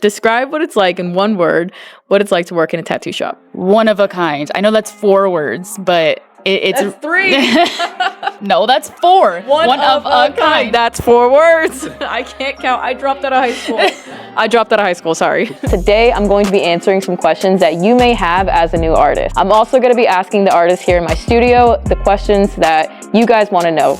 Describe what it's like in one word, what it's like to work in a tattoo shop. One of a kind. I know that's 4 words, but it's... That's 3. No, that's 4. One of a kind. That's 4 words. I can't count. I dropped out of high school. Sorry. Today, I'm going to be answering some questions that you may have as a new artist. I'm also going to be asking the artists here in my studio the questions that you guys want to know.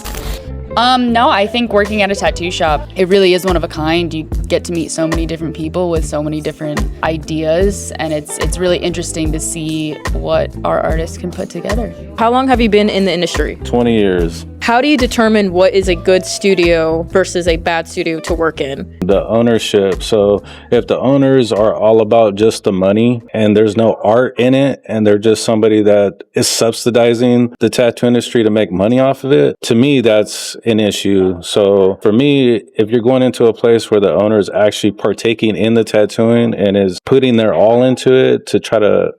No, I think working at a tattoo shop, it really is one of a kind. You get to meet so many different people with so many different ideas, and it's really interesting to see what our artists can put together. How long have you been in the industry? 20 years. How do you determine what is a good studio versus a bad studio to work in? The ownership. So if the owners are all about just the money and there's no art in it and they're just somebody that is subsidizing the tattoo industry to make money off of it, to me, that's an issue. So for me, if you're going into a place where the owner is actually partaking in the tattooing and is putting their all into it to try to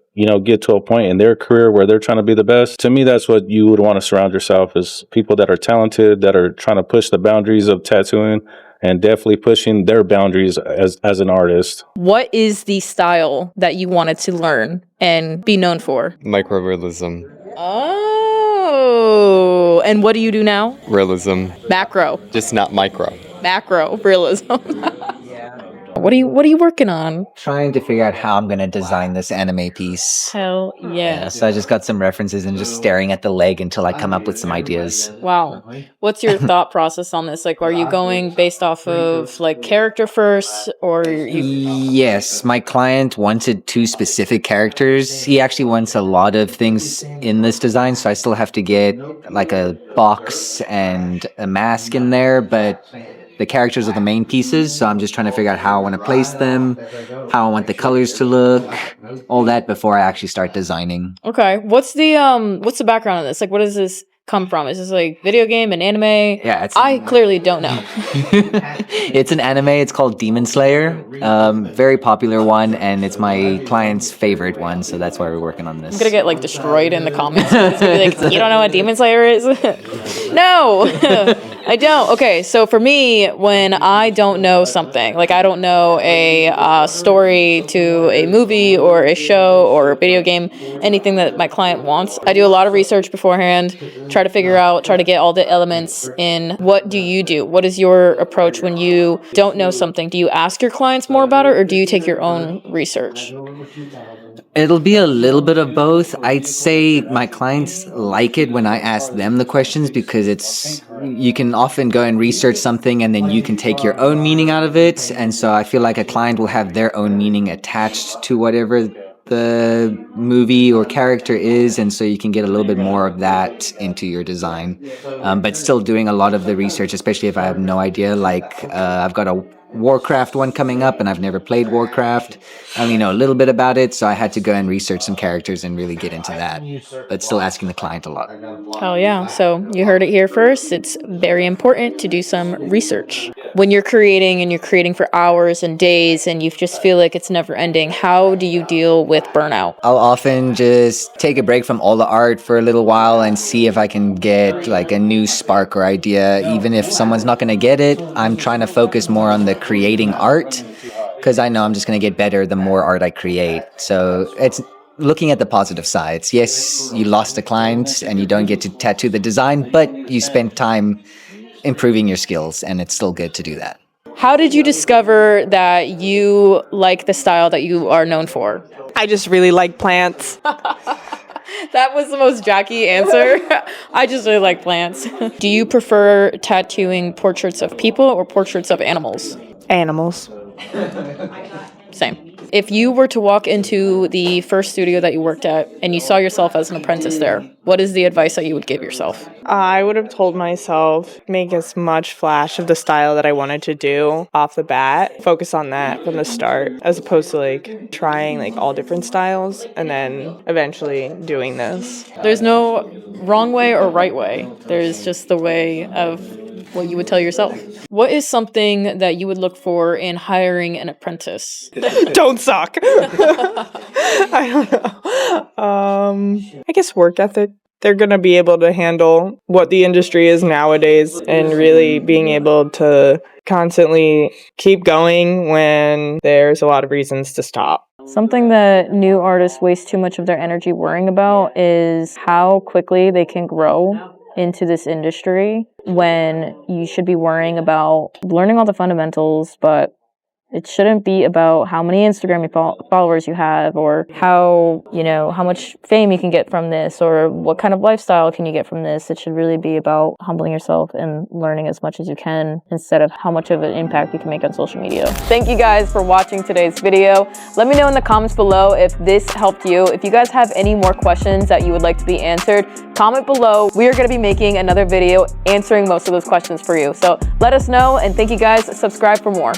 get to a point in their career where they're trying to be the best. To me, that's what you would want to surround yourself is people that are talented, that are trying to push the boundaries of tattooing and definitely pushing their boundaries as an artist. What is the style that you wanted to learn and be known for? Microrealism. Oh, and what do you do now? Realism. Macro. Just not micro. Macro realism. What are you working on? Trying to figure out how I'm going to design this anime piece. Hell yeah. So I just got some references and just staring at the leg until I come up with some ideas. Wow. What's your thought process on this? Like, are you going based off of like character first or Yes, my client wanted 2 specific characters. He actually wants a lot of things in this design, so I still have to get like a box and a mask in there, but the characters are the main pieces, so I'm just trying to figure out how I want to place them, how I want the colors to look, all that before I actually start designing. Okay. What's the background of this? Like, what does this come from? Is this like video game and anime? Yeah, I clearly don't know. It's an anime. It's called Demon Slayer. Very popular one, and it's my client's favorite one, so that's why we're working on this. I'm gonna get like destroyed in the comments. It's gonna be like, you don't know what Demon Slayer is? No, I don't. Okay, so for me, when I don't know something, like I don't know a story to a movie or a show or a video game, anything that my client wants, I do a lot of research beforehand, try to get all the elements in. What do you do? What is your approach when you don't know something? Do you ask your clients more about it, or do you take your own research? It'll be a little bit of both. I'd say my clients like it when I ask them the questions because you can often go and research something and then you can take your own meaning out of it. And so I feel like a client will have their own meaning attached to whatever the movie or character is, and so you can get a little bit more of that into your design, but still doing a lot of the research, especially if I have no idea. Like I've got a Warcraft one coming up and I've never played Warcraft. I only know a little bit about it, so I had to go and research some characters and really get into that, but still asking the client a lot. Hell yeah. So you heard it here first. It's very important to do some research. When you're creating for hours and days and you just feel like it's never ending, how do you deal with burnout? I'll often just take a break from all the art for a little while and see if I can get like a new spark or idea. Even if someone's not going to get it, I'm trying to focus more on the creating art because I know I'm just going to get better the more art I create. So it's looking at the positive sides. Yes, you lost a client and you don't get to tattoo the design, but you spent time improving your skills and it's still good to do that. How did you discover that you like the style that you are known for? I just really like plants. That was the most Jackie answer. I just really like plants. Do you prefer tattooing portraits of people or portraits of animals? Animals. Same. If you were to walk into the first studio that you worked at and you saw yourself as an apprentice there, what is the advice that you would give yourself? I would have told myself, make as much flash of the style that I wanted to do off the bat. Focus on that from the start, as opposed to like trying like all different styles and then eventually doing this. There's no wrong way or right way. There's just the way of what you would tell yourself. What is something that you would look for in hiring an apprentice? Don't suck. I don't know. I guess work ethic. they're going to be able to handle what the industry is nowadays and really being able to constantly keep going when there's a lot of reasons to stop. Something that new artists waste too much of their energy worrying about is how quickly they can grow into this industry, when you should be worrying about learning all the fundamentals, but it shouldn't be about how many Instagram followers you have, or how much fame you can get from this, or what kind of lifestyle can you get from this. It should really be about humbling yourself and learning as much as you can, instead of how much of an impact you can make on social media. Thank you guys for watching today's video. Let me know in the comments below if this helped you. If you guys have any more questions that you would like to be answered, comment below. We are going to be making another video answering most of those questions for you. So let us know, and thank you guys. Subscribe for more.